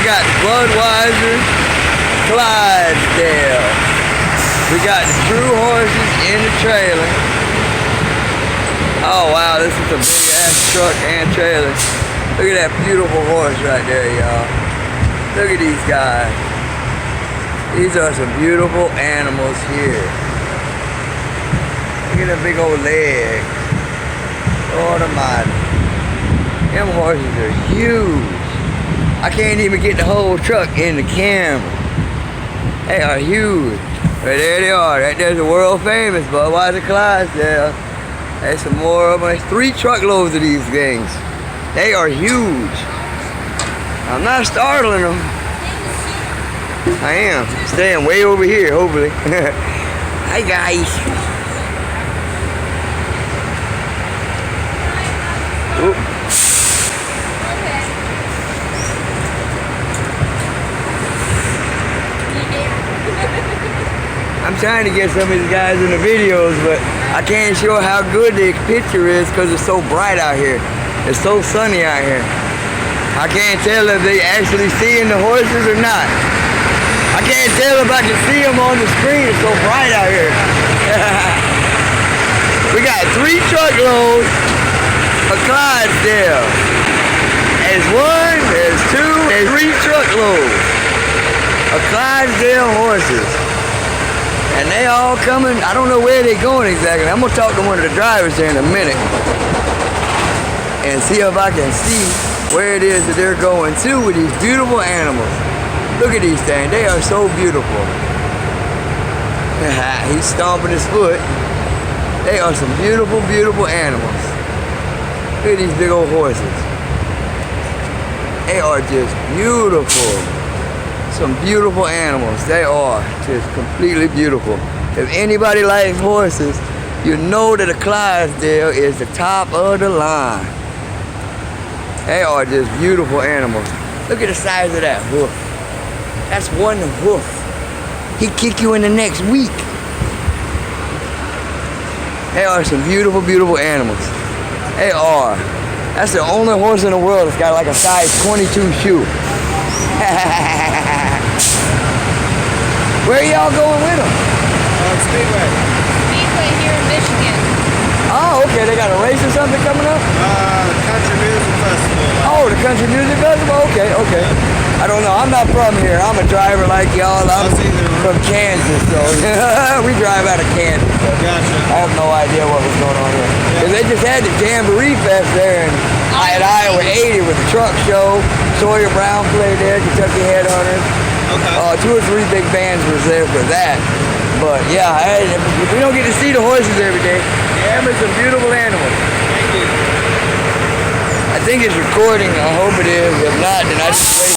got Budweiser Clydesdale. We got the true horses in the trailer. Oh wow, this is a big ass truck and trailer. Look at that beautiful horse right there, y'all. Look at these guys. These are some beautiful animals here. Look at the big old legs. Lord almighty. Them horses are huge. I can't even get the whole truck in the camera. They are huge. But there they are. Right there's the world famous Budweiser Clydesdale. There's some more of them. There's 3 truckloads of these things. They are huge. I'm not startling them. I am. Staying way over here, hopefully. Hi guys. Oop. I'm trying to get some of these guys in the videos, but I can't show how good the picture is because it's so bright out here. It's so sunny out here. I can't tell if they actually seeing the horses or not. I can't tell if I can see them on the screen. It's so bright out here. We got 3 truckloads of Clydesdale. There's 1, there's 2, there's 3 truckloads of Clydesdale horses. And they all coming, I don't know where they're going exactly. I'm gonna talk to one of the drivers here in a minute and see if I can see where it is that they're going to with these beautiful animals. Look at these things, they are so beautiful. He's stomping his foot. They are some beautiful, beautiful animals. Look at these big old horses. They are just beautiful. Some beautiful animals. They are just completely beautiful. If anybody likes horses, you know that a Clydesdale is the top of the line. They are just beautiful animals. Look at the size of that hoof. That's one hoof. He'd kick you in the next week. They are some beautiful, beautiful animals. They are. That's the only horse in the world that's got like a size 22 shoe. Where are y'all going with them? Speedway. Speedway here in Michigan. Oh, okay. They got a race or something coming up? Country Music Festival. Oh, the Country Music Festival? Okay, okay. I don't know. I'm not from here. I'm a driver like y'all. I'm from Kansas, so we drive out of Kansas. So Gotcha. I have no idea what was going on here. Because they just had the Jamboree Fest there at Iowa 80 with the truck show. Sawyer Brown played there, Kentucky Headhunters. Okay. 2 or 3 big bands was there for that. But yeah, we don't get to see the horses every day. Yeah, but some beautiful animals. Thank you. I think it's recording. I hope it is. If not, then I just wait.